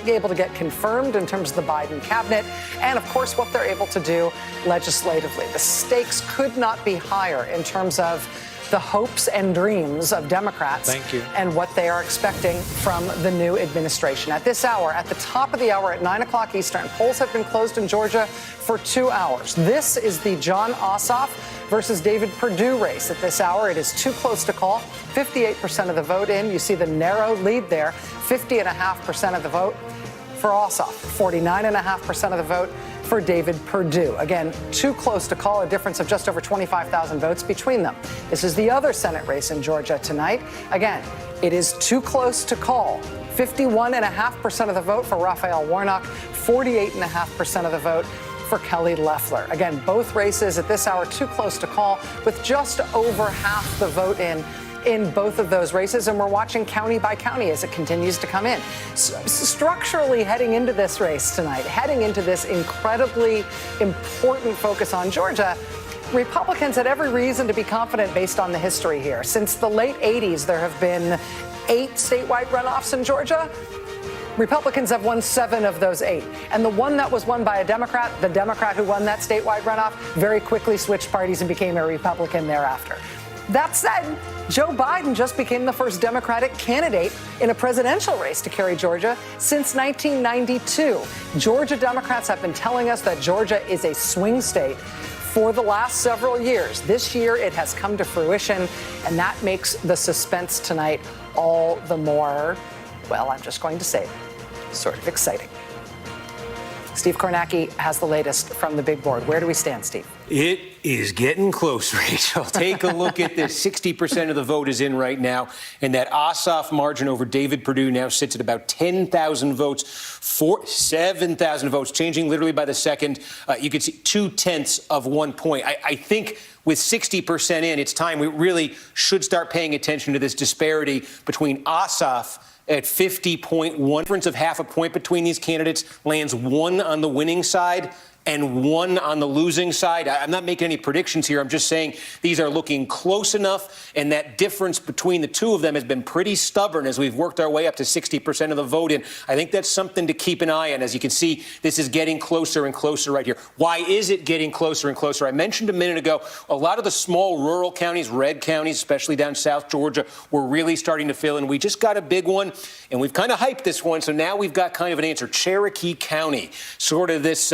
able to get confirmed in terms of the Biden cabinet, and of course what they're able to do legislatively. The stakes could not be higher in terms of the hopes and dreams of Democrats and what they are expecting from the new administration. At this hour, at the top of the hour at 9 o'clock Eastern, polls have been closed in Georgia for 2 hours. This is the Jon Ossoff versus David Perdue race. At this hour, it is too close to call. 58% of the vote in. You see the narrow lead there. 50.5% of the vote for Ossoff. 49.5% of the vote for David Perdue. Again, too close to call, a difference of just over 25,000 votes between them. This is the other Senate race in Georgia tonight. Again, it is too close to call. 51.5% of the vote for Raphael Warnock, 48.5% of the vote for Kelly Loeffler. Again, both races at this hour too close to call, with just over half the vote in both of those races, and we're watching county by county as it continues to come in. Structurally, heading into this race tonight, heading into this incredibly important focus on Georgia, Republicans had every reason to be confident based on the history here. Since the late 80s, there have been 8 statewide runoffs in Georgia. Republicans have won 7 of those 8. And the one that was won by a Democrat, the Democrat who won that statewide runoff, very quickly switched parties and became a Republican thereafter. That said, Joe Biden just became the first Democratic candidate in a presidential race to carry Georgia since 1992. Georgia Democrats have been telling us that Georgia is a swing state for the last several years. This year, it has come to fruition, and that makes the suspense tonight all the more, well, I'm just going to say, sort of exciting. Steve Kornacki has the latest from the big board. Where do we stand, Steve? It is getting close, Rachel. Take a look at this. 60% of the vote is in right now, and that Ossoff margin over David Perdue now sits at about 10,000 votes, 7,000 votes, changing literally by the second. You can see 0.2 of 1 point. I think with 60% in, it's time we really should start paying attention to this disparity between Ossoff at 50.1. Difference of half a point between these candidates lands 1 on the winning side and 1 on the losing side. I'm not making any predictions here. I'm just saying these are looking close enough, and that difference between the two of them has been pretty stubborn as we've worked our way up to 60% of the vote in. I think that's something to keep an eye on. As you can see, this is getting closer and closer right here. Why is it getting closer and closer? I mentioned a minute ago, a lot of the small rural counties, red counties, especially down South Georgia, were really starting to fill in. We just got a big one, and we've kind of hyped this one, so now we've got kind of an answer. Cherokee County, sort of this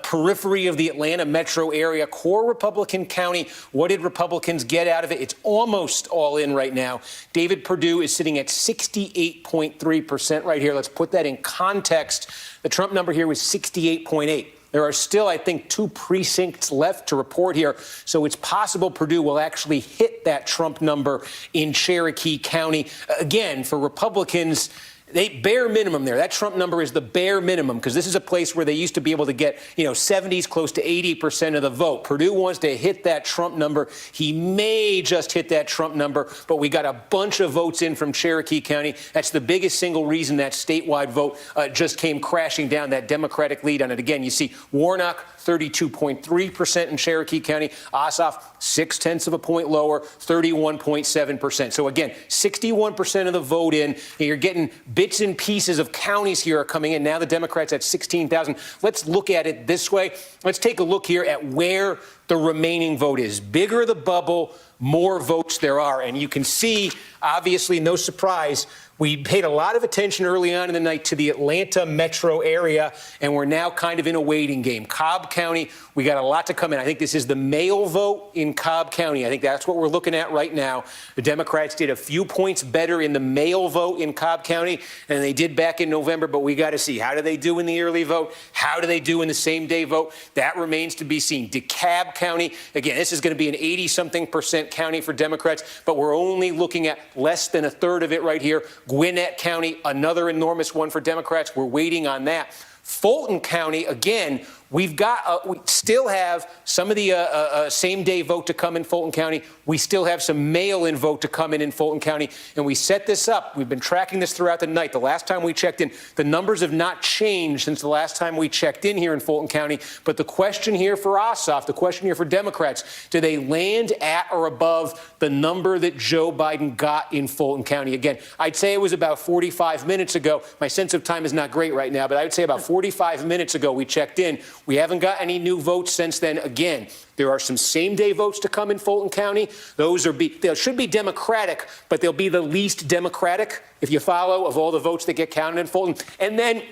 periphery of the Atlanta metro area, core Republican county. What did Republicans get out of it? It's almost all in right now. David Perdue is sitting at 68.3% right here. Let's put that in context. The Trump number here was 68.8. There are still, I think, 2 precincts left to report here, so it's possible Perdue will actually hit that Trump number in Cherokee County. Again, for Republicans, they bare minimum there. That Trump number is the bare minimum, because this is a place where they used to be able to get, 70s, close to 80% of the vote. Perdue wants to hit that Trump number. He may just hit that Trump number, but we got a bunch of votes in from Cherokee County. That's the biggest single reason that statewide vote just came crashing down, that Democratic lead on it. Again, you see Warnock, 32.3% in Cherokee County. Ossoff, 0.6 of a point lower, 31.7%. So again, 61% of the vote in. You're getting bits and pieces of counties here are coming in. Now the Democrats at 16,000. Let's look at it this way. Let's take a look here at where the remaining vote is. Bigger the bubble, more votes there are. And you can see, obviously, no surprise, we paid a lot of attention early on in the night to the Atlanta metro area, and we're now kind of in a waiting game. Cobb County, we got a lot to come in. I think this is the mail vote in Cobb County. I think that's what we're looking at right now. The Democrats did a few points better in the mail vote in Cobb County than they did back in November, but we got to see, how do they do in the early vote? How do they do in the same-day vote? That remains to be seen. DeKalb County, again, this is going to be an 80-something% county for Democrats, but we're only looking at less than a third of it right here. Gwinnett County, another enormous one for Democrats. We're waiting on that. Fulton County, again, we still have some of the same-day vote to come in Fulton County. We still have some mail-in vote to come in Fulton County. And we set this up. We've been tracking this throughout the night. The last time we checked in, the numbers have not changed since the last time we checked in here in Fulton County. But the question here for Ossoff, the question here for Democrats, do they land at or above the number that Joe Biden got in Fulton County? Again, I'd say it was about 45 minutes ago. My sense of time is not great right now, but I would say about 45 minutes ago we checked in. We haven't got any new votes since then. Again, there are some same-day votes to come in Fulton County. They should be Democratic, but they'll be the least Democratic, if you follow, of all the votes that get counted in Fulton. And then,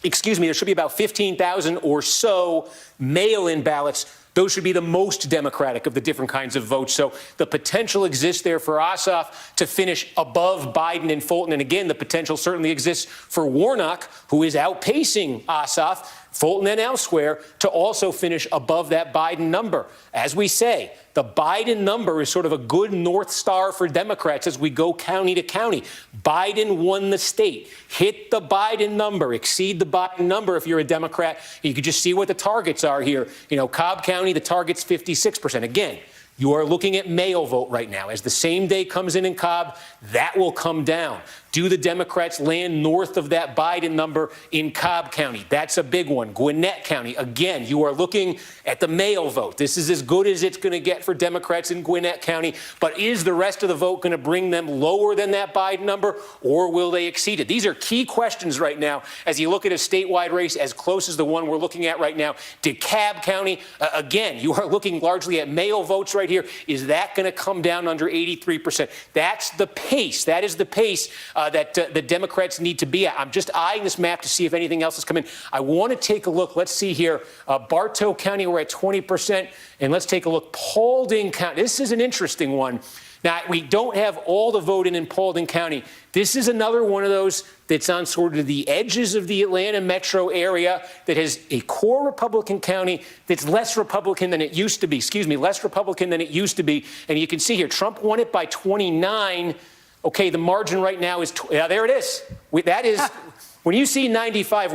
there should be about 15,000 or so mail-in ballots. Those should be the most Democratic of the different kinds of votes. So the potential exists there for Ossoff to finish above Biden in Fulton. And again, the potential certainly exists for Warnock, who is outpacing Ossoff, Fulton and elsewhere, to also finish above that Biden number. As we say, the Biden number is sort of a good North Star for Democrats as we go county to county. Biden won the state. Hit the Biden number. Exceed the Biden number if you're a Democrat. You can just see what the targets are here. Cobb County, the target's 56%. Again, you are looking at mail vote right now. As the same day comes in Cobb, that will come down. Do the Democrats land north of that Biden number in Cobb County? That's a big one. Gwinnett County, again, you are looking at the mail vote. This is as good as it's going to get for Democrats in Gwinnett County. But is the rest of the vote going to bring them lower than that Biden number, or will they exceed it? These are key questions right now as you look at a statewide race as close as the one we're looking at right now. DeKalb County, again, you are looking largely at mail votes right here. Is that going to come down under 83%? That's the pace. That is the pace that the Democrats need to be at. I'm just eyeing this map to see if anything else has come in. I want to take a look. Let's see here. Bartow County, we're at 20%. And let's take a look. Paulding County. This is an interesting one. Now, we don't have all the vote in Paulding County. This is another one of those that's on sort of the edges of the Atlanta metro area that has a core Republican county that's less Republican than it used to be. Less Republican than it used to be. And you can see here, Trump won it by 29. Okay, the margin right now is, there it is. That is, when you see 95,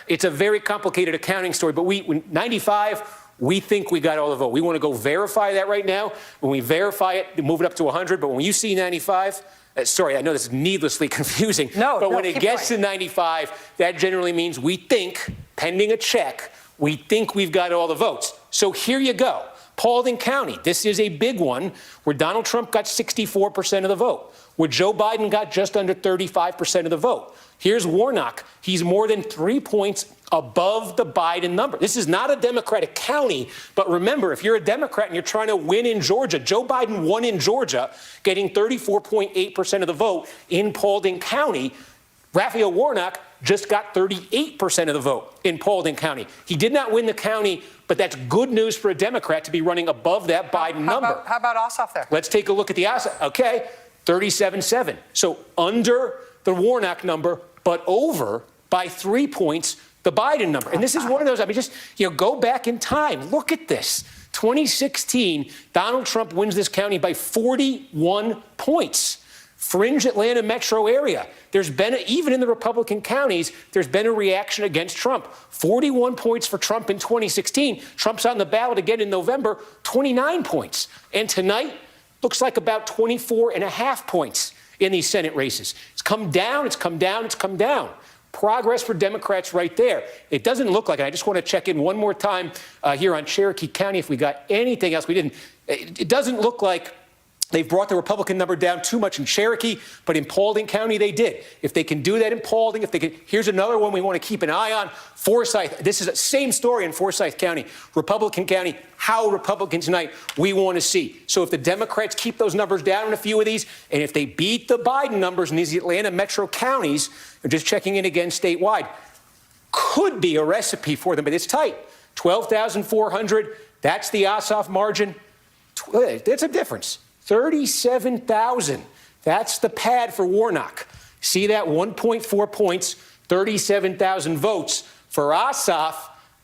it's a very complicated accounting story, but 95, we think we got all the vote. We want to go verify that right now. When we verify it, move it up to 100, but when you see 95, sorry, I know this is needlessly confusing, but when it gets to 95, that generally means we think, pending a check, we think we've got all the votes. So here you go. Paulding County, this is a big one where Donald Trump got 64% of the vote, where Joe Biden got just under 35% of the vote. Here's Warnock. He's more than 3 points above the Biden number. This is not a Democratic county, but remember, if you're a Democrat and you're trying to win in Georgia, Joe Biden won in Georgia, getting 34.8% of the vote in Paulding County. Raphael Warnock just got 38% of the vote in Paulding County. He did not win the county, but that's good news for a Democrat to be running above that Biden number. How about Ossoff there? Let's take a look at the Ossoff. Okay, 37.7. So under the Warnock number, but over by 3 points the Biden number. And this is one of those, go back in time. Look at this. 2016, Donald Trump wins this county by 41 points. Fringe Atlanta metro area. There's been, even in the Republican counties, there's been a reaction against Trump. 41 points for Trump in 2016. Trump's on the ballot again in November, 29 points. And tonight, looks like about 24.5 points in these Senate races. It's come down, it's come down, it's come down. Progress for Democrats right there. It doesn't look like it. I just want to check in one more time here on Cherokee County if we got anything else. We didn't. It doesn't look like they've brought the Republican number down too much in Cherokee, but in Paulding County they did. If they can do that in Paulding, here's another one we want to keep an eye on. Forsyth, this is the same story in Forsyth County, Republican County. How Republican tonight we want to see. So if the Democrats keep those numbers down in a few of these, and if they beat the Biden numbers in these Atlanta metro counties, they're just checking in again statewide, could be a recipe for them, but it's tight. 12,400, that's the Ossoff margin. That's a difference. 37,000. That's the pad for Warnock. See that? 1.4 points, 37,000 votes. For Ossoff,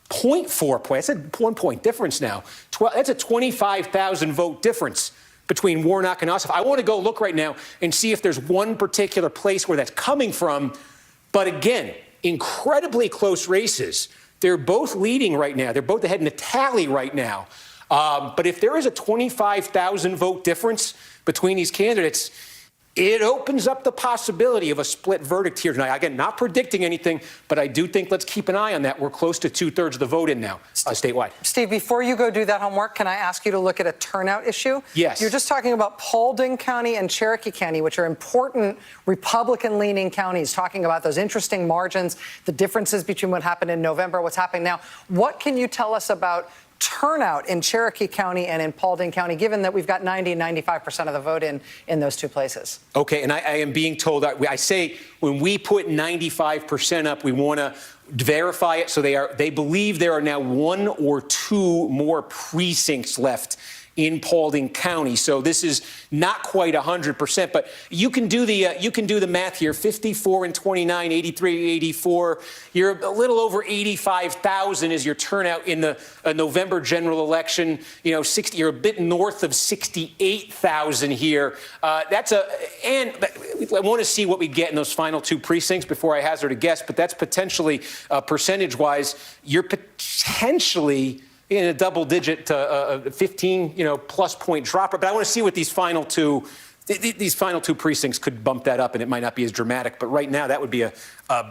0.4 points. That's a 1 point difference now. That's a 25,000 vote difference between Warnock and Ossoff. I want to go look right now and see if there's one particular place where that's coming from. But again, incredibly close races. They're both leading right now. They're both ahead in the tally right now. But if there is a 25,000 vote difference between these candidates, it opens up the possibility of a split verdict here tonight. Again, not predicting anything, but I do think let's keep an eye on that. We're close to 2/3 of the vote in now, statewide. Steve, before you go do that homework, can I ask you to look at a turnout issue? Yes. You're just talking about Paulding County and Cherokee County, which are important Republican-leaning counties, talking about those interesting margins, the differences between what happened in November, what's happening now. What can you tell us about turnout in Cherokee County and in Paulding County, given that we've got 95% of the vote in those two places? Okay, and I am being told that I say when we put 95% up, we want to verify it. So they believe there are now 1 or 2 more precincts left in Paulding County. So this is not quite 100%, but you can do the math here. 54 and 29, 83, 84. You're a little over 85,000 is your turnout in the November general election. You know, 60. You're a bit north of 68,000 here. And I want to see what we get in those final 2 precincts before I hazard a guess. But that's potentially percentage-wise, you're potentially in a double-digit 15, plus point drop. But I want to see what these final two precincts could bump that up, and it might not be as dramatic. But right now, that would be a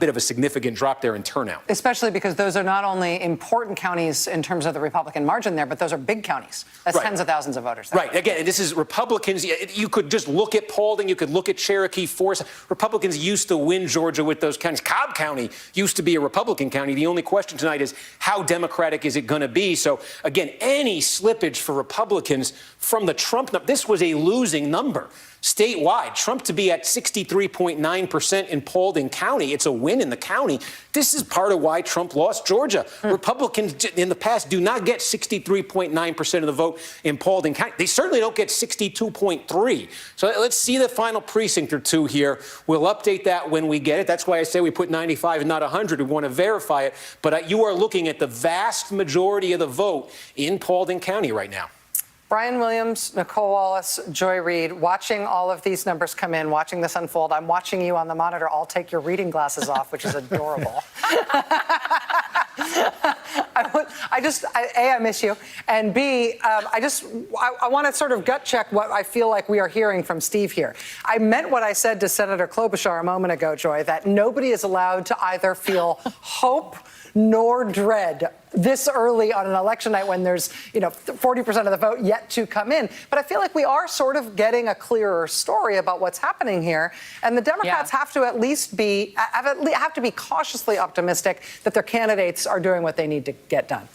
bit of a significant drop there in turnout. Especially because those are not only important counties in terms of the Republican margin there, but those are big counties. That's right. Tens of thousands of voters there. Right. Again, and this is Republicans. You could just look at Paulding. You could look at Cherokee, Forest. Republicans used to win Georgia with those counties. Cobb County used to be a Republican county. The only question tonight is how Democratic is it going to be? So, again, any slippage for Republicans from the Trump number, this was a losing number. Statewide, Trump to be at 63.9% in Paulding County, it's a win in the county. This is part of why Trump lost Georgia. Republicans in the past do not get 63.9% of the vote in Paulding County. They certainly don't get 62.3. So let's see the final precinct or 2 here. We'll update that when we get it. That's why I say we put 95 and not 100. We want to verify it. But you are looking at the vast majority of the vote in Paulding County right now. Brian Williams, Nicole Wallace, Joy Reid, watching all of these numbers come in, watching this unfold. I'm watching you on the monitor. I'll take your reading glasses off, which is adorable. I miss you. And B, I want to sort of gut check what I feel like we are hearing from Steve here. I meant what I said to Senator Klobuchar a moment ago, Joy, that nobody is allowed to either feel hope nor dread this early on an election night when there's, 40% of the vote yet to come in. But I feel like we are sort of getting a clearer story about what's happening here. And the Democrats have to at least be cautiously optimistic that their candidates are doing what they need to get done.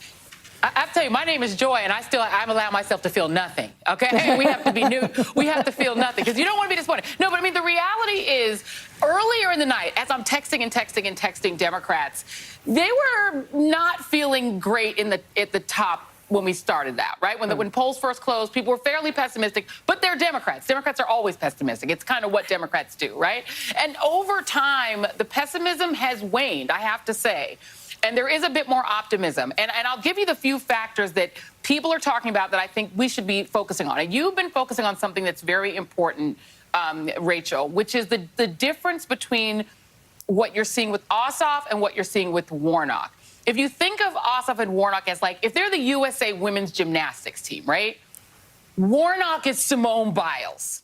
I have to tell you, my name is Joy, and I'm allowing myself to feel nothing, okay? We have to be new. We have to feel nothing, because you don't want to be disappointed. No, but I mean, the reality is, earlier in the night, as I'm texting Democrats, they were not feeling great at the top when we started that, right? When polls first closed, people were fairly pessimistic, but they're Democrats. Democrats are always pessimistic. It's kind of what Democrats do, right? And over time, the pessimism has waned, I have to say. And there is a bit more optimism. And I'll give you the few factors that people are talking about that I think we should be focusing on. And you've been focusing on something that's very important, Rachel, which is the difference between what you're seeing with Ossoff and what you're seeing with Warnock. If you think of Ossoff and Warnock as if they're the USA women's gymnastics team, right? Warnock is Simone Biles.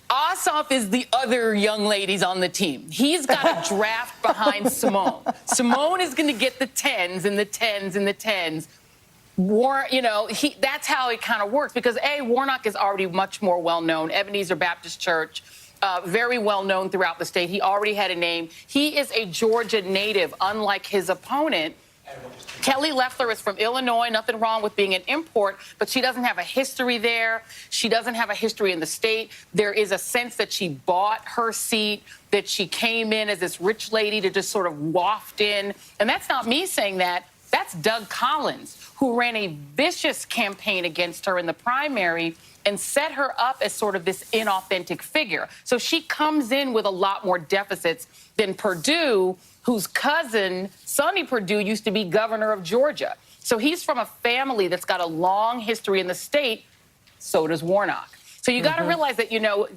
Ossoff is the other young ladies on the team. He's got a draft behind Simone. Simone is going to get the 10s and the 10s and the 10s. That's how it kind of works because, A, Warnock is already much more well-known. Ebenezer Baptist Church, very well-known throughout the state. He already had a name. He is a Georgia native, unlike his opponent. Kelly Loeffler is from Illinois. Nothing wrong with being an import, but she doesn't have a history there. She doesn't have a history in the state. There is a sense that she bought her seat, that she came in as this rich lady to just sort of waft in. And that's not me saying that. That's Doug Collins, who ran a vicious campaign against her in the primary and set her up as sort of this inauthentic figure. So she comes in with a lot more deficits than Perdue, whose cousin, Sonny Perdue, used to be governor of Georgia. So he's from a family that's got a long history in the state. So does Warnock. So you got to realize that,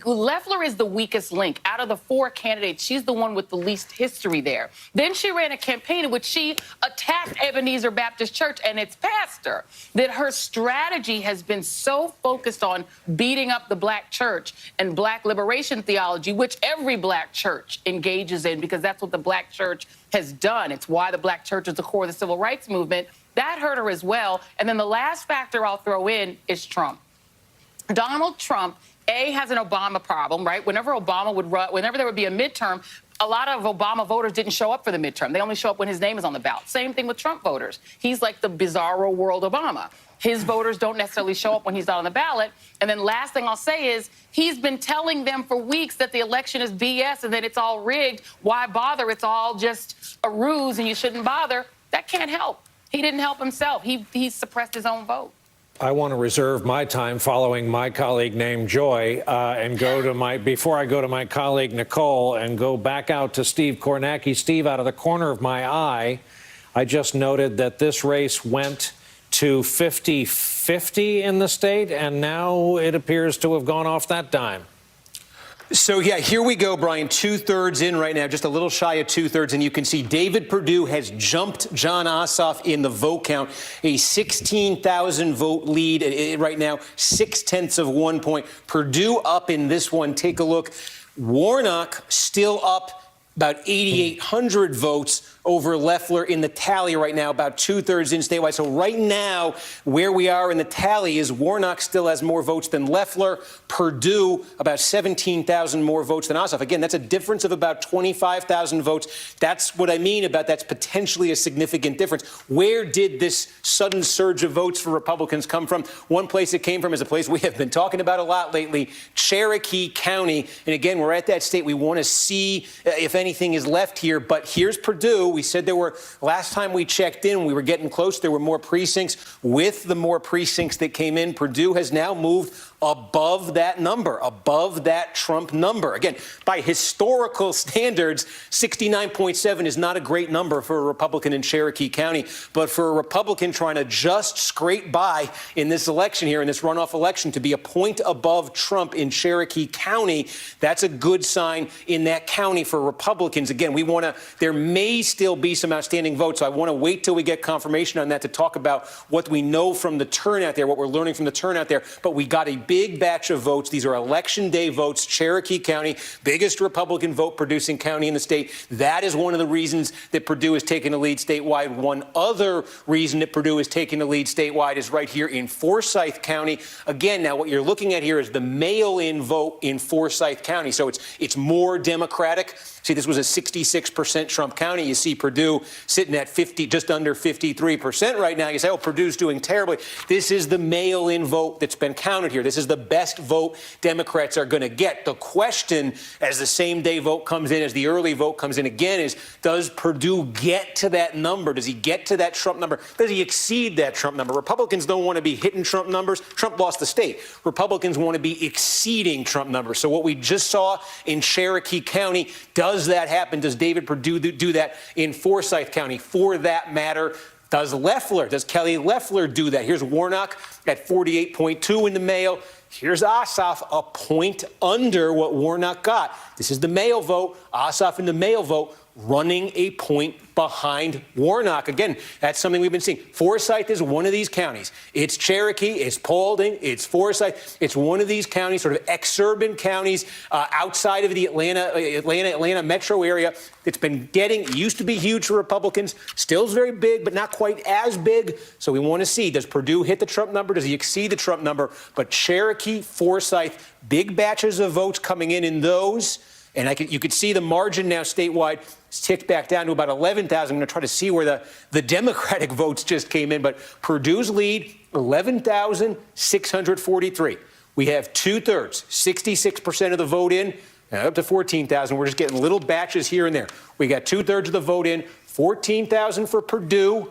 Loeffler is the weakest link. Out of the four candidates, she's the one with the least history there. Then she ran a campaign in which she attacked Ebenezer Baptist Church and its pastor. That her strategy has been so focused on beating up the black church and black liberation theology, which every black church engages in because that's what the black church has done. It's why the black church is the core of the civil rights movement. That hurt her as well. And then the last factor I'll throw in is Trump. Donald Trump, has an Obama problem, right? Whenever Obama would run, whenever there would be a midterm, a lot of Obama voters didn't show up for the midterm. They only show up when his name is on the ballot. Same thing with Trump voters. He's like the bizarro world Obama. His voters don't necessarily show up when he's not on the ballot. And then last thing I'll say is he's been telling them for weeks that the election is BS and that it's all rigged. Why bother? It's all just a ruse and you shouldn't bother. That can't help. He didn't help himself. He suppressed his own vote. I want to reserve my time following my colleague named Joy and go to before I go to my colleague Nicole and go back out to Steve Kornacki. Steve, out of the corner of my eye, I just noted that this race went to 50-50 in the state, and now it appears to have gone off that dime. So, yeah, here we go, Brian. 2/3 in right now, just a little shy of 2/3. And you can see David Perdue has jumped Jon Ossoff in the vote count. A 16,000 vote lead right now, 0.6 of 1 point. Perdue up in this one. Take a look. Warnock still up about 8,800 votes over Loeffler in the tally right now, about 2/3 in statewide. So right now, where we are in the tally is Warnock still has more votes than Loeffler. Perdue, about 17,000 more votes than Ossoff. Again, that's a difference of about 25,000 votes. That's what I mean about that's potentially a significant difference. Where did this sudden surge of votes for Republicans come from? One place it came from is a place we have been talking about a lot lately, Cherokee County. And again, we're at that state. We want to see if anything is left here. But here's Perdue. We said there were, last time we checked in, we were getting close. There were more precincts. With the more precincts that came in, Perdue has now moved above that number, above that Trump number. Again, by historical standards, 69.7 is not a great number for a Republican in Cherokee County. But for a Republican trying to just scrape by in this election here, in this runoff election, to be a point above Trump in Cherokee County, that's a good sign in that county for Republicans. Again, there may still be some outstanding votes, so I want to wait till we get confirmation on that to talk about what we know from the turnout there, what we're learning from the turnout there. But we got a big batch of votes. These are election day votes. Cherokee County, biggest Republican vote producing county in the state. That is one of the reasons that Perdue is taking the lead statewide. One other reason that Perdue is taking the lead statewide is right here in Forsyth County. Again, now what you're looking at here is the mail-in vote in Forsyth County. So it's more Democratic. See, this was a 66% Trump county. You see Perdue sitting at just under 53% right now. You say, oh, Purdue's doing terribly. This is the mail-in vote that's been counted here. This is the best vote Democrats are going to get. The question, as the same-day vote comes in, as the early vote comes in again, is does Perdue get to that number? Does he get to that Trump number? Does he exceed that Trump number? Republicans don't want to be hitting Trump numbers. Trump lost the state. Republicans want to be exceeding Trump numbers. So what we just saw in Cherokee County, does that happen? Does David Perdue do that in Forsyth County? For that matter, does Kelly Loeffler do that? Here's Warnock at 48.2 in the mail. Here's Ossoff, a point under what Warnock got. This is the mail vote. Ossoff in the mail vote, running a point behind Warnock. Again, that's something we've been seeing. Forsyth is one of these counties. It's Cherokee, it's Paulding, it's Forsyth. It's one of these counties, sort of exurban counties outside of the Atlanta metro area. It's been it used to be huge for Republicans. Still is very big, but not quite as big. So we want to see, does Perdue hit the Trump number? Does he exceed the Trump number? But Cherokee, Forsyth, big batches of votes coming in those. And you could see the margin now statewide ticked back down to about 11,000. I'm going to try to see where the Democratic votes just came in. But Purdue's lead, 11,643. We have 2/3, 66% of the vote in, up to 14,000. We're just getting little batches here and there. We got 2/3 of the vote in, 14,000 for Perdue,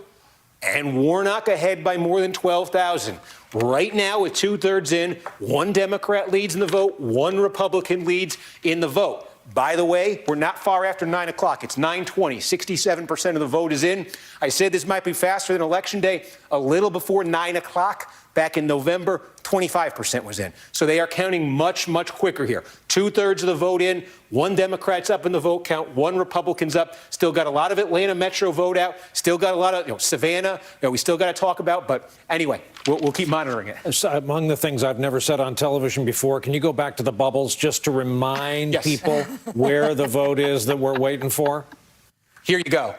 and Warnock ahead by more than 12,000. Right now, with 2/3 in, one Democrat leads in the vote, one Republican leads in the vote. By the way, we're not far after 9 o'clock. It's 9:20. 67% of the vote is in. I said this might be faster than Election Day. A little before 9 o'clock back in November, 25% was in. So they are counting much, much quicker here. 2/3 of the vote in, 1 Democrat's up in the vote count, 1 Republican's up. Still got a lot of Atlanta metro vote out. Still got a lot of Savannah. We still got to talk about. But anyway, we'll keep monitoring it. Among the things I've never said on television before, can you go back to the bubbles just to remind people where the vote is that we're waiting for? Here you go.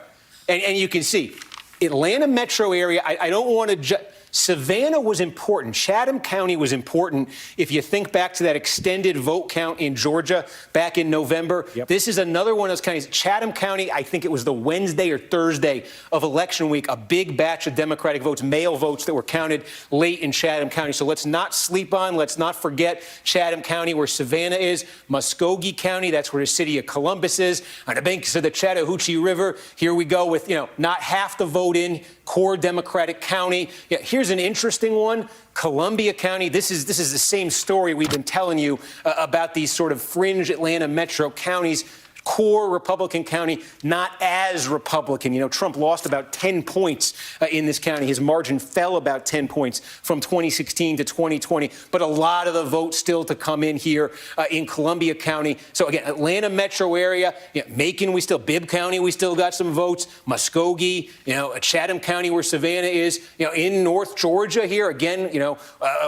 And you can see Atlanta metro area. I don't want to Savannah was important. Chatham County was important. If you think back to that extended vote count in Georgia back in November, this is another one of those counties. Chatham County, I think it was the Wednesday or Thursday of election week, a big batch of Democratic votes, mail votes that were counted late in Chatham County. So let's not sleep on, let's not forget Chatham County, where Savannah is, Muskogee County, that's where the city of Columbus is, on the banks of the Chattahoochee River. Here we go with, not half the vote in, core Democratic county. Here's an interesting one. Columbia County. This is the same story we've been telling you about these sort of fringe Atlanta metro counties. Core Republican county, not as Republican. Trump lost about 10 points in this county. His margin fell about 10 points from 2016 to 2020. But a lot of the votes still to come in here in Columbia County. So again, Atlanta metro area, Macon, Bibb County, we still got some votes. Muskogee, Chatham County, where Savannah is. In North Georgia here, again,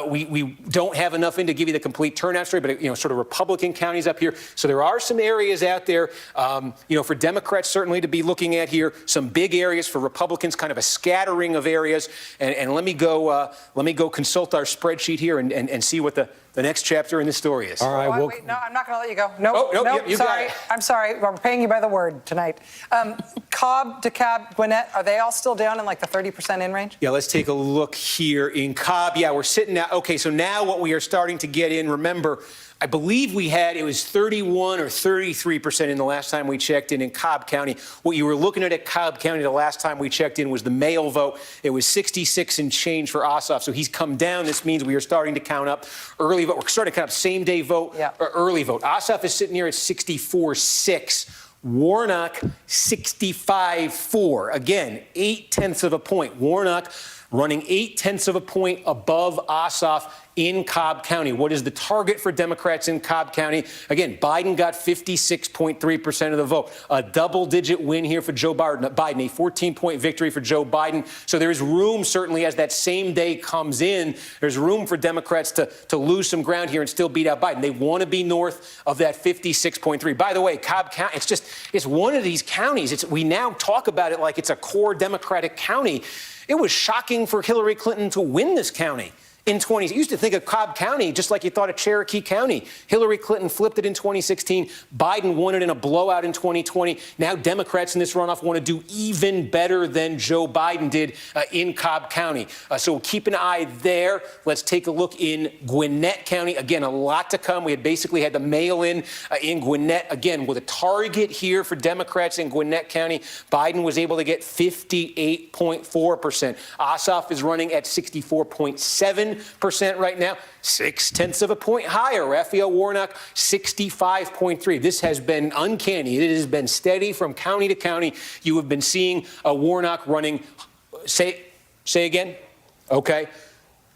we don't have enough in to give you the complete turnout story, but sort of Republican counties up here. So there are some areas out there. For Democrats certainly to be looking at here, some big areas for Republicans, kind of a scattering of areas. And let me go consult our spreadsheet here and see what the next chapter in this story is. All right. Wait, no, I'm not going to let you go. No, sorry. I'm sorry. We're paying you by the word tonight. Cobb, DeKalb, Gwinnett, are they all still down in like the 30% in range? Yeah, let's take a look here in Cobb. Yeah, we're sitting now. Okay, so now what we are starting to get in, remember, I believe it was 31 or 33% in the last time we checked in Cobb County. What you were looking at Cobb County the last time we checked in was the mail vote. It was 66 and change for Ossoff. So he's come down. This means we are starting to count up early vote. We're starting to count up same day vote or early vote. Ossoff is sitting here at 64.6. Warnock, 65.4. Again, 0.8 of a point. Warnock running 0.8 of a point above Ossoff in Cobb County. What is the target for Democrats in Cobb County? Again, Biden got 56.3% of the vote. A double-digit win here for Joe Biden, a 14-point victory for Joe Biden. So there is room, certainly, as that same day comes in, there's room for Democrats to lose some ground here and still beat out Biden. They want to be north of that 56.3. By the way, Cobb County, it's one of these counties. We now talk about it like it's a core Democratic county. It was shocking for Hillary Clinton to win this county in 20. You used to think of Cobb County just like you thought of Cherokee County. Hillary Clinton flipped it in 2016. Biden won it in a blowout in 2020. Now Democrats in this runoff want to do even better than Joe Biden did in Cobb County. So we'll keep an eye there. Let's take a look in Gwinnett County. Again, a lot to come. We had basically had the mail-in in Gwinnett. Again, with a target here for Democrats in Gwinnett County, Biden was able to get 58.4%. Ossoff is running at 64.7% right now, 0.6 of a point higher. Raphael Warnock, 65.3. This has been uncanny. It has been steady from county to county. You have been seeing a Warnock running. Say again.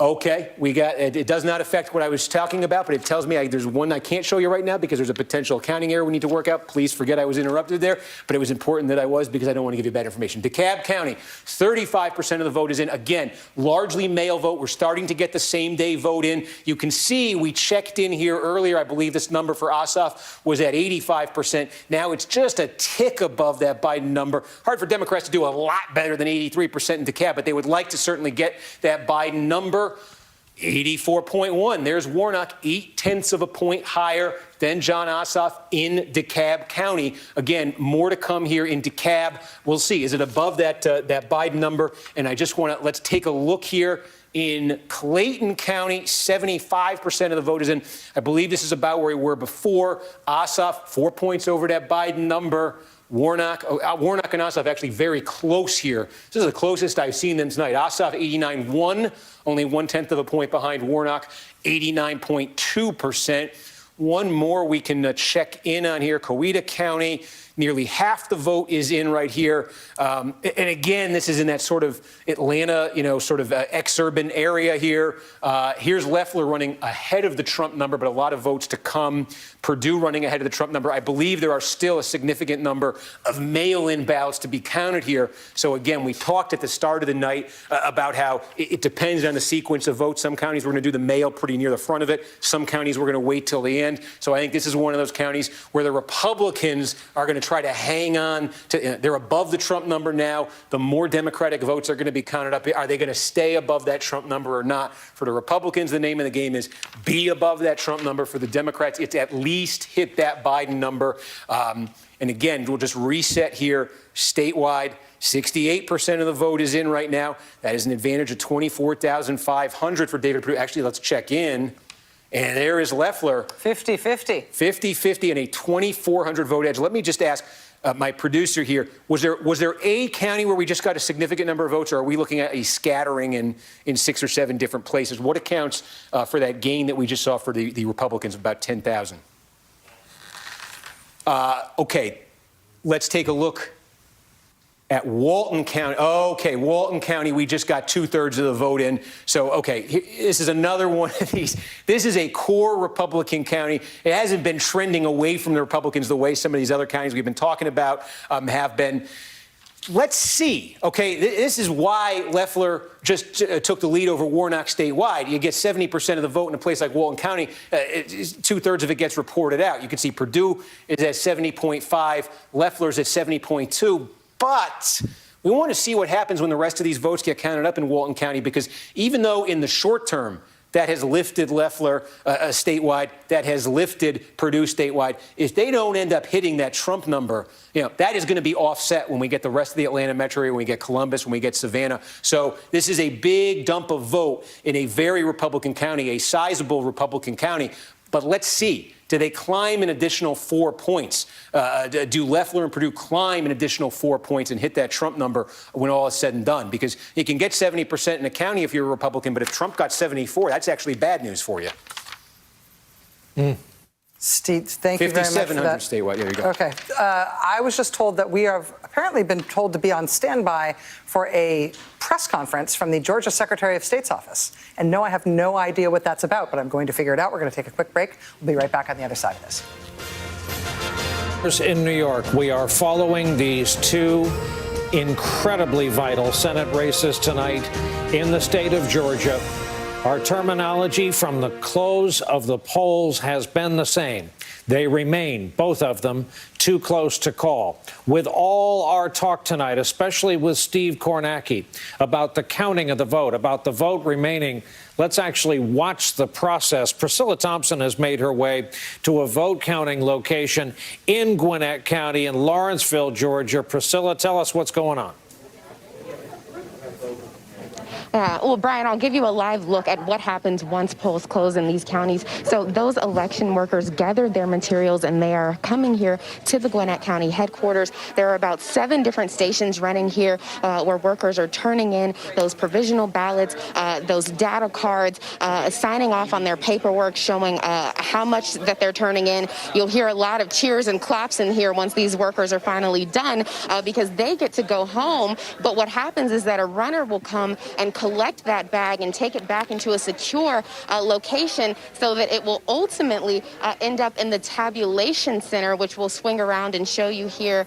Okay, we got it. Does not affect what I was talking about, but it tells me there's one I can't show you right now because there's a potential accounting error we need to work out. Please forget I was interrupted there, but it was important that I was because I don't want to give you bad information. DeKalb County, 35% of the vote is in. Again, largely mail vote. We're starting to get the same day vote in. You can see we checked in here earlier. I believe this number for Ossoff was at 85%. Now it's just a tick above that Biden number. Hard for Democrats to do a lot better than 83% in DeKalb, but they would like to certainly get that Biden number. 84.1. There's Warnock, 0.8 of a point higher than John Ossoff in DeKalb County. Again, more to come here in DeKalb. We'll see. Is it above that Biden number? And I just want to let's take a look here. In Clayton County, 75% of the vote is in. I believe this is about where we were before. Ossoff, 4 points over that Biden number. Warnock and Ossoff actually very close here. This is the closest I've seen them tonight. Ossoff 89.1, only 0.1 of a point behind Warnock, 89.2%. One more we can check in on here. Coweta County, Nearly half the vote is in right here. And again, this is in that sort of Atlanta, sort of exurban area here. Here's Loeffler running ahead of the Trump number, but a lot of votes to come. Perdue running ahead of the Trump number. I believe there are still a significant number of mail-in ballots to be counted here. So again, we talked at the start of the night about how it depends on the sequence of votes. Some counties we're going to do the mail pretty near the front of it. Some counties we're going to wait till the end. So I think this is one of those counties where the Republicans are going to try to hang on to. They're above the Trump number now. The more Democratic votes are going to be counted up. Are they going to stay above that Trump number or not? For the Republicans, the name of the game is be above that Trump number. For the Democrats, it's at least hit that Biden number. And again, we'll just reset here statewide. 68% of the vote is in right now. That is an advantage of 24,500 for David Perdue. Actually, let's check in. And there is Loeffler. 50-50. 50-50 and a 2,400 vote edge. Let me just ask my producer here, was there a county where we just got a significant number of votes, or are we looking at a scattering in 6 or 7 different places? What accounts for that gain that we just saw for the Republicans of about 10,000? Okay, let's take a look at Walton County. Okay, Walton County, we just got 2/3 of the vote in. So, okay, this is another one of these. This is a core Republican county. It hasn't been trending away from the Republicans the way some of these other counties we've been talking about have been. Let's see. Okay, this is why Loeffler just took the lead over Warnock statewide. You get 70% of the vote in a place like Walton County. 2/3 of it gets reported out. You can see Perdue is at 70.5, Loeffler's at 70.2. But we want to see what happens when the rest of these votes get counted up in Walton County, because even though in the short term that has lifted Loeffler statewide, that has lifted Perdue statewide, if they don't end up hitting that Trump number, that is going to be offset when we get the rest of the Atlanta metro area, when we get Columbus, when we get Savannah. So this is a big dump of vote in a very Republican county, a sizable Republican county. But let's see. Do they climb an additional 4 points? Do Loeffler and Perdue climb an additional 4 points and hit that Trump number when all is said and done? Because you can get 70% in a county if you're a Republican, but if Trump got 74, that's actually bad news for you. Steve, thank you very much for that. 5,700 statewide. There you go. Okay. I was just told that we have apparently been told to be on standby for a press conference from the Georgia Secretary of State's office. And no, I have no idea what that's about, but I'm going to figure it out. We're going to take a quick break. We'll be right back on the other side of this. In New York, we are following these 2 incredibly vital Senate races tonight in the state of Georgia. Our terminology from the close of the polls has been the same. They remain, both of them, too close to call. With all our talk tonight, especially with Steve Kornacki, about the counting of the vote, about the vote remaining, let's actually watch the process. Priscilla Thompson has made her way to a vote counting location in Gwinnett County in Lawrenceville, Georgia. Priscilla, tell us what's going on. Well, Brian, I'll give you a live look at what happens once polls close in these counties. So those election workers gathered their materials and they are coming here to the Gwinnett County headquarters. There are about 7 different stations running here where workers are turning in those provisional ballots, those data cards, signing off on their paperwork showing how much that they're turning in. You'll hear a lot of cheers and claps in here once these workers are finally done because they get to go home. But what happens is that a runner will come and collect that bag and take it back into a secure location so that it will ultimately end up in the tabulation center, which we'll swing around and show you here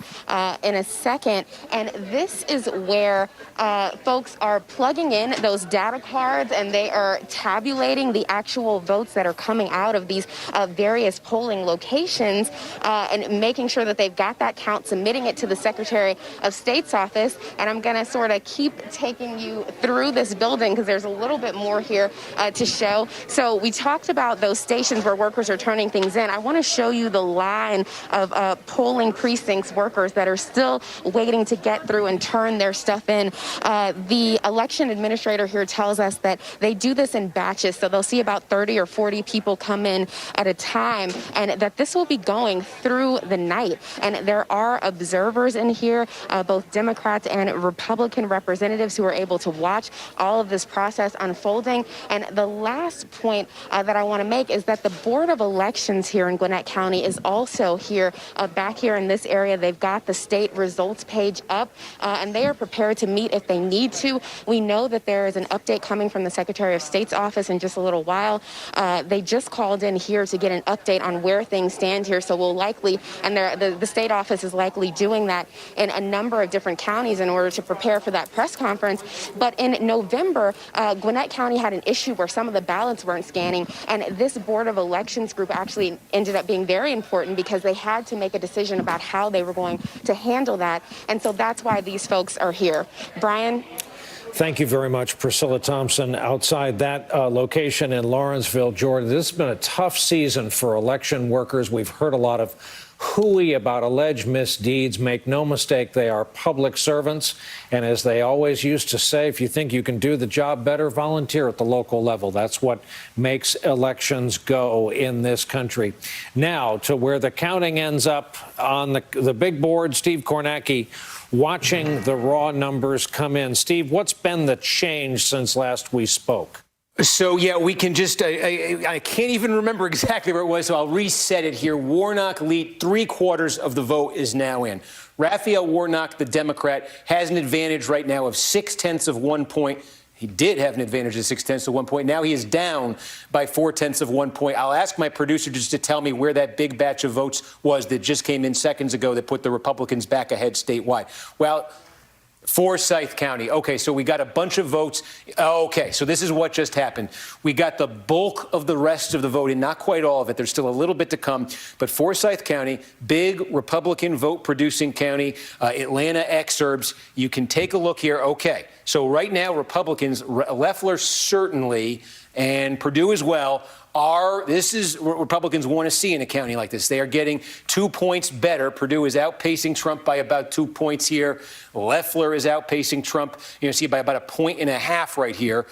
in a second. And this is where folks are plugging in those data cards and they are tabulating the actual votes that are coming out of these various polling locations and making sure that they've got that count, submitting it to the Secretary of State's office. And I'm going to sort of keep taking you through this building because there's a little bit more here to show. So we talked about those stations where workers are turning things in. I want to show you the line of polling precincts workers that are still waiting to get through and turn their stuff in. The election administrator here tells us that they do this in batches, so they'll see about 30 or 40 people come in at a time, and that this will be going through the night. And there are observers in here, both Democrats and Republican representatives who are able to watch all of this process unfolding. And the last point that I want to make is that the Board of Elections here in Gwinnett County is also here, back here in this area. They've got the state results page up, and they are prepared to meet if they need to. We know that there is an update coming from the Secretary of State's office in just a little while. They just called in here to get an update on where things stand here, so we'll likely, and the state office is likely doing that in a number of different counties in order to prepare for that press conference. But in November, Gwinnett County had an issue where some of the ballots weren't scanning, and this Board of Elections group actually ended up being very important because they had to make a decision about how they were going to handle that, and so that's why these folks are here. Brian? Thank you very much, Priscilla Thompson. Outside that location in Lawrenceville, Georgia, this has been a tough season for election workers. We've heard a lot of hooey about alleged misdeeds. Make no mistake, they are public servants. And as they always used to say, if you think you can do the job better, volunteer at the local level. That's what makes elections go in this country. Now, to where the counting ends up on the big board, Steve Kornacki watching the raw numbers come in. Steve, what's been the change since last we spoke? So, yeah, we can just, I can't even remember exactly where it was, so I'll reset it here. Warnock lead, 3/4 of the vote is now in. Raphael Warnock, the Democrat, has an advantage right now of 0.6 of 1 point. He did have an advantage of 0.6 of 1 point. Now he is down by 0.4 of 1 point. I'll ask my producer just to tell me where that big batch of votes was that just came in seconds ago that put the Republicans back ahead statewide. Well, Forsyth County. Okay, so we got a bunch of votes. Okay, so this is what just happened. We got the bulk of the rest of the vote in, not quite all of it. There's still a little bit to come. But Forsyth County, big Republican vote-producing county, Atlanta exurbs. You can take a look here. Okay, so right now, Republicans, Loeffler certainly, and Perdue as well, this is what Republicans want to see in a county like this. They are getting 2 points better. Perdue is outpacing Trump by about 2 points here. Loeffler is outpacing Trump, see, by about 1.5 right here.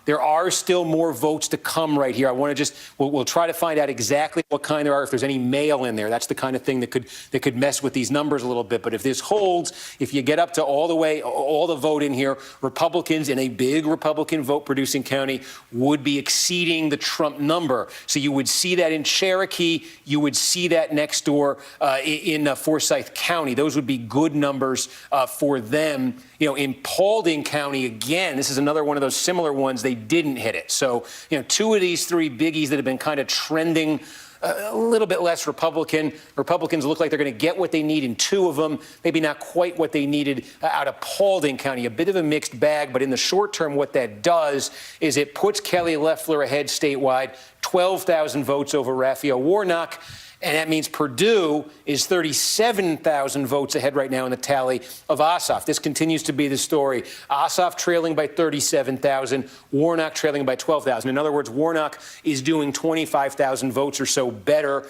There are still more votes to come right here. I want to we'll try to find out exactly what kind there are, if there's any mail in there. That's the kind of thing that could mess with these numbers a little bit. But if this holds, if you get up to all the vote in here, Republicans in a big Republican vote-producing county would be exceeding the Trump number. So you would see that in Cherokee. You would see that next door in Forsyth County. Those would be good numbers for them. In Paulding County, again, this is another one of those similar ones. They didn't hit it. So, 2 of these 3 biggies that have been kind of trending a little bit less Republican. Republicans look like they're going to get what they need in 2 of them, maybe not quite what they needed out of Paulding County. A bit of a mixed bag, but in the short term, what that does is it puts Kelly Loeffler ahead statewide, 12,000 votes over Raphael Warnock. And that means Perdue is 37,000 votes ahead right now in the tally of Ossoff. This continues to be the story. Ossoff trailing by 37,000, Warnock trailing by 12,000. In other words, Warnock is doing 25,000 votes or so better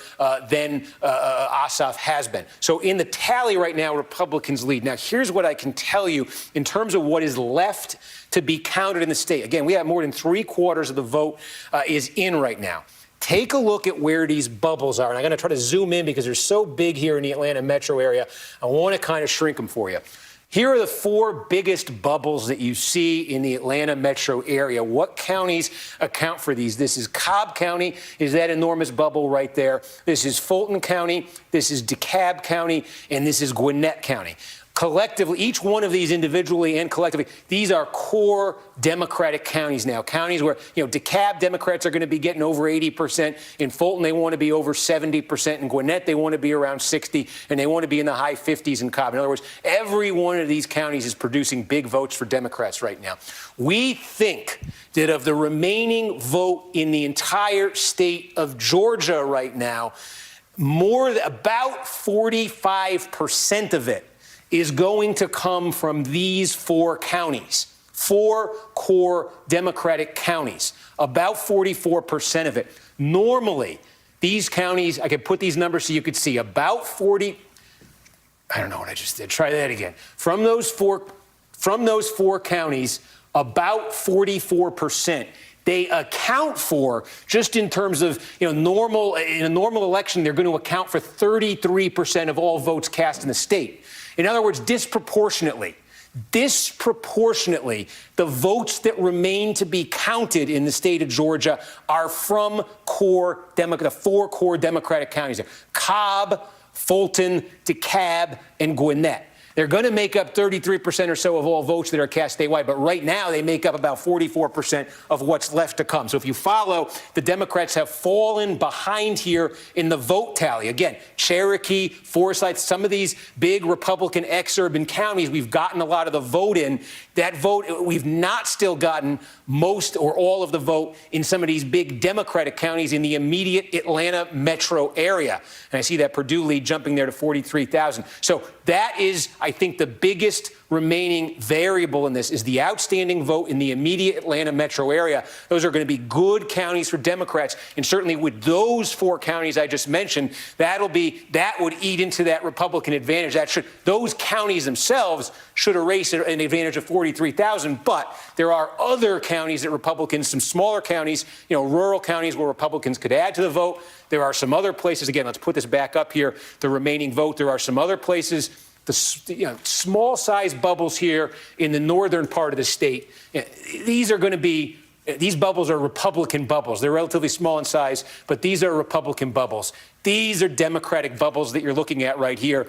than Ossoff has been. So in the tally right now, Republicans lead. Now, here's what I can tell you in terms of what is left to be counted in the state. Again, we have more than 3/4 of the vote is in right now. Take a look at where these bubbles are. And I'm going to try to zoom in because they're so big here in the Atlanta metro area. I want to kind of shrink them for you. Here are the 4 biggest bubbles that you see in the Atlanta metro area. What counties account for these? This is Cobb County, is that enormous bubble right there. This is Fulton County, this is DeKalb County, and this is Gwinnett County. Collectively, each one of these individually and collectively, these are core Democratic counties now. Counties where, DeKalb Democrats are going to be getting over 80%. In Fulton, they want to be over 70%. In Gwinnett, they want to be around 60%. And they want to be in the high 50s in Cobb. In other words, every one of these counties is producing big votes for Democrats right now. We think that of the remaining vote in the entire state of Georgia right now, about 45% of it is going to come from these 4 counties, 4 core Democratic counties, about 44% of it. Normally, these counties, I could put these numbers so you could see, about 40, I don't know what I just did, try that again. From those four counties, about 44%. They account for, just in terms of, in a normal election, they're going to account for 33% of all votes cast in the state. In other words, disproportionately, disproportionately, the votes that remain to be counted in the state of Georgia are from the four core Democratic counties: Cobb, Fulton, DeKalb, and Gwinnett. They're going to make up 33% or so of all votes that are cast statewide, but right now they make up about 44% of what's left to come. So if you follow, the Democrats have fallen behind here in the vote tally. Again, Cherokee, Forsyth, some of these big Republican exurban counties, we've gotten a lot of the vote in. That vote, we've not still gotten most or all of the vote in some of these big Democratic counties in the immediate Atlanta metro area. And I see that Purdue lead jumping there to 43,000. So that is, I think, the biggest remaining variable in this is the outstanding vote in the immediate Atlanta metro area. Those are going to be good counties for Democrats. And certainly with those four counties I just mentioned, that would eat into that Republican advantage. Those counties themselves should erase an advantage of 43,000. But there are other counties that Republicans, some smaller counties, rural counties where Republicans could add to the vote. There are some other places, again, let's put this back up here, the remaining vote. There are some other places, the small size bubbles here in the northern part of the state. These bubbles are Republican bubbles. They're relatively small in size, but these are Republican bubbles. These are Democratic bubbles that you're looking at right here.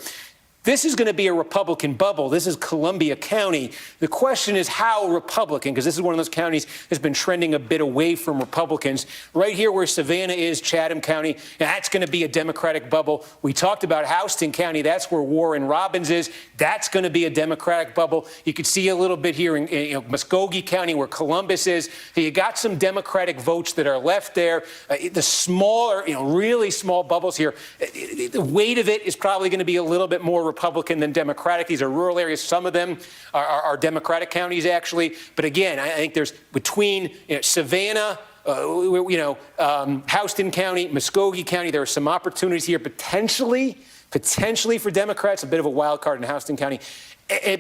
This is going to be a Republican bubble. This is Columbia County. The question is how Republican, because this is one of those counties that's been trending a bit away from Republicans. Right here where Savannah is, Chatham County, that's going to be a Democratic bubble. We talked about Houston County. That's where Warren Robins is. That's going to be a Democratic bubble. You can see a little bit here in Muskogee County where Columbus is. So you got some Democratic votes that are left there. The smaller, really small bubbles here, the weight of it is probably going to be a little bit more Republican than Democratic. These are rural areas. Some of them are Democratic counties, actually. But again, I think there's between Savannah, Houston County, Muskogee County, there are some opportunities here potentially for Democrats, a bit of a wild card in Houston County.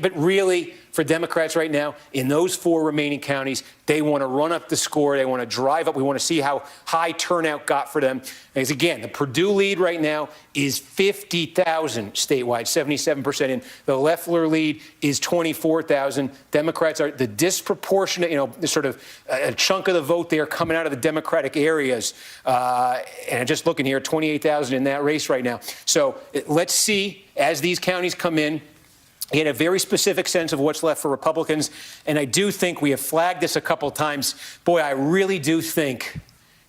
But really, for Democrats right now, in those four remaining counties, they want to run up the score. They want to drive up. We want to see how high turnout got for them. Because again, the Purdue lead right now is 50,000 statewide, 77% in. The Loeffler lead is 24,000. Democrats are the disproportionate, the sort of a chunk of the vote there coming out of the Democratic areas. And just looking here, 28,000 in that race right now. So let's see as these counties come in. Get a very specific sense of what's left for Republicans. And I do think we have flagged this a couple times. Boy, I really do think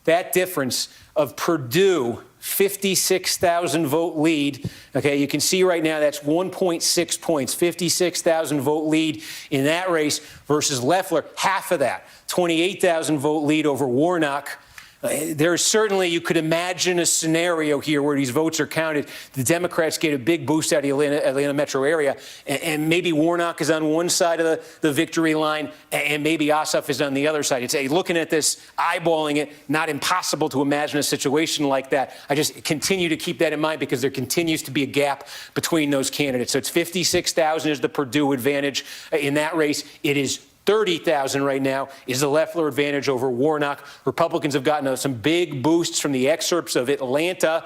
that difference of Purdue, 56,000 vote lead. Okay, you can see right now that's 1.6 points, 56,000 vote lead in that race versus Loeffler, half of that, 28,000 vote lead over Warnock. There's certainly, you could imagine a scenario here where these votes are counted. The Democrats get a big boost out of the Atlanta metro area, and maybe Warnock is on one side of the victory line, and maybe Ossoff is on the other side. It's looking at this, eyeballing it, not impossible to imagine a situation like that. I just continue to keep that in mind because there continues to be a gap between those candidates. So it's 56,000 is the Purdue advantage in that race. It is 30,000 right now is the Loeffler advantage over Warnock. Republicans have gotten some big boosts from the excerpts of Atlanta.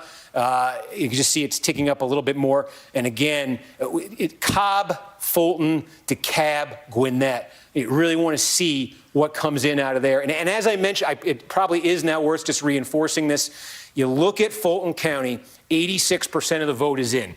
You can just see it's ticking up a little bit more. And again, Cobb, Fulton, DeKalb, Gwinnett. You really want to see what comes in out of there. And as I mentioned, it probably is now worth just reinforcing this. You look at Fulton County, 86% of the vote is in.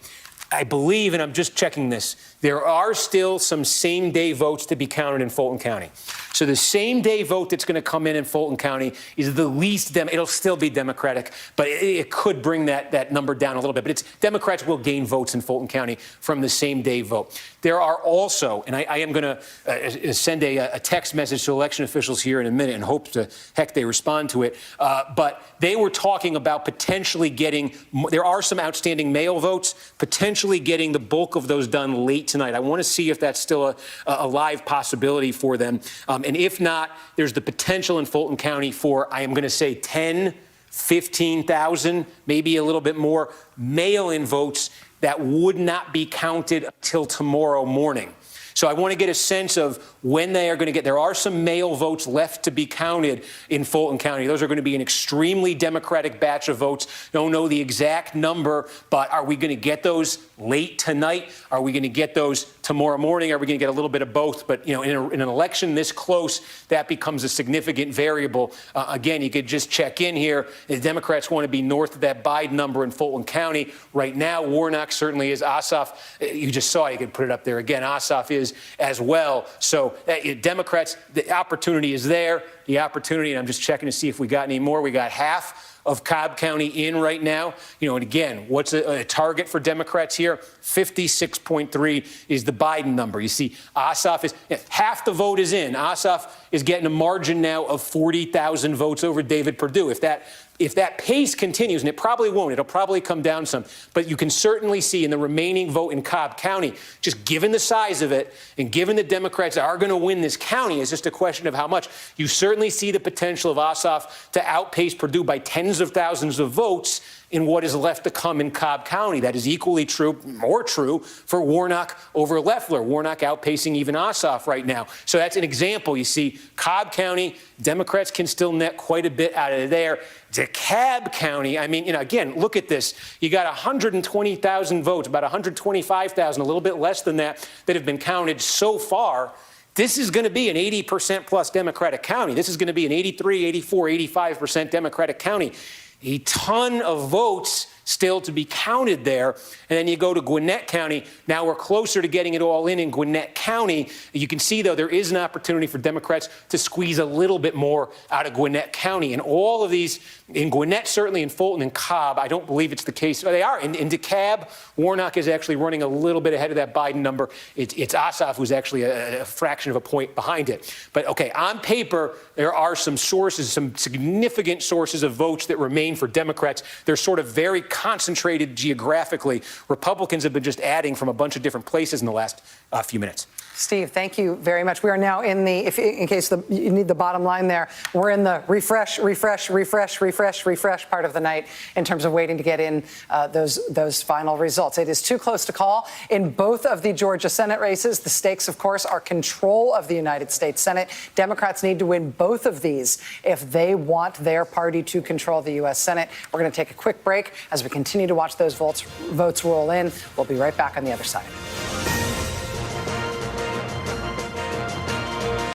I believe, and I'm just checking this, there are still some same-day votes to be counted in Fulton County. So the same-day vote that's going to come in Fulton County is the least, it'll still be Democratic, but it could bring that number down a little bit. But Democrats will gain votes in Fulton County from the same-day vote. There are also, and I am going to send a text message to election officials here in a minute and hope to heck they respond to it, but they were talking about potentially getting, there are some outstanding mail votes, potentially getting the bulk of those done late tonight. I want to see if that's still a live possibility for them. And if not, there's the potential in Fulton County for, I am going to say 10, 15,000, maybe a little bit more mail-in votes that would not be counted until tomorrow morning. So I want to get a sense of when they are going to get. There are some mail votes left to be counted in Fulton County. Those are going to be an extremely Democratic batch of votes. Don't know the exact number, but are we going to get those late tonight? Are we going to get those tomorrow morning? Are we going to get a little bit of both? But, in an election this close, that becomes a significant variable. Again, you could just check in here. The Democrats want to be north of that Biden number in Fulton County. Right now, Warnock certainly is. Ossoff, you just saw it. You could put it up there again. Ossoff is as well. So Democrats, the opportunity is there. The opportunity, and I'm just checking to see if we got any more. We got half of Cobb County in right now. And again, what's a target for Democrats here? 56.3 is the Biden number. You see, Ossoff is half the vote is in. Ossoff is getting a margin now of 40,000 votes over David Perdue. If that pace continues, and it probably won't, it'll probably come down some, but you can certainly see in the remaining vote in Cobb County, just given the size of it and given the Democrats are going to win this county, it's just a question of how much. You certainly see the potential of Ossoff to outpace Perdue by tens of thousands of votes in what is left to come in Cobb County. That is equally true, more true, for Warnock over Loeffler. Warnock outpacing even Ossoff right now. So that's an example. You see, Cobb County, Democrats can still net quite a bit out of there. DeKalb County, again, look at this. You got 120,000 votes, about 125,000, a little bit less than that have been counted so far. This is going to be an 80% plus Democratic county. This is going to be an 83, 84, 85% Democratic county. A ton of votes still to be counted there. And then you go to Gwinnett County. Now we're closer to getting it all in Gwinnett County. You can see, though, there is an opportunity for Democrats to squeeze a little bit more out of Gwinnett County. And all of these, in Gwinnett, certainly in Fulton and Cobb, I don't believe it's the case. They are. In DeKalb, Warnock is actually running a little bit ahead of that Biden number. It's Ossoff who's actually a fraction of a point behind it. But, okay, on paper, there are some sources, some significant sources of votes that remain for Democrats. They're sort of very concentrated geographically. Republicans have been just adding from a bunch of different places in the last few minutes. Steve, thank you very much. We are now in the, in case you need the bottom line there, we're in the refresh part of the night in terms of waiting to get in those final results. It is too close to call in both of the Georgia Senate races. The stakes, of course, are control of the United States Senate. Democrats need to win both of these if they want their party to control the U.S. Senate. We're going to take a quick break as we continue to watch those votes roll in. We'll be right back on the other side.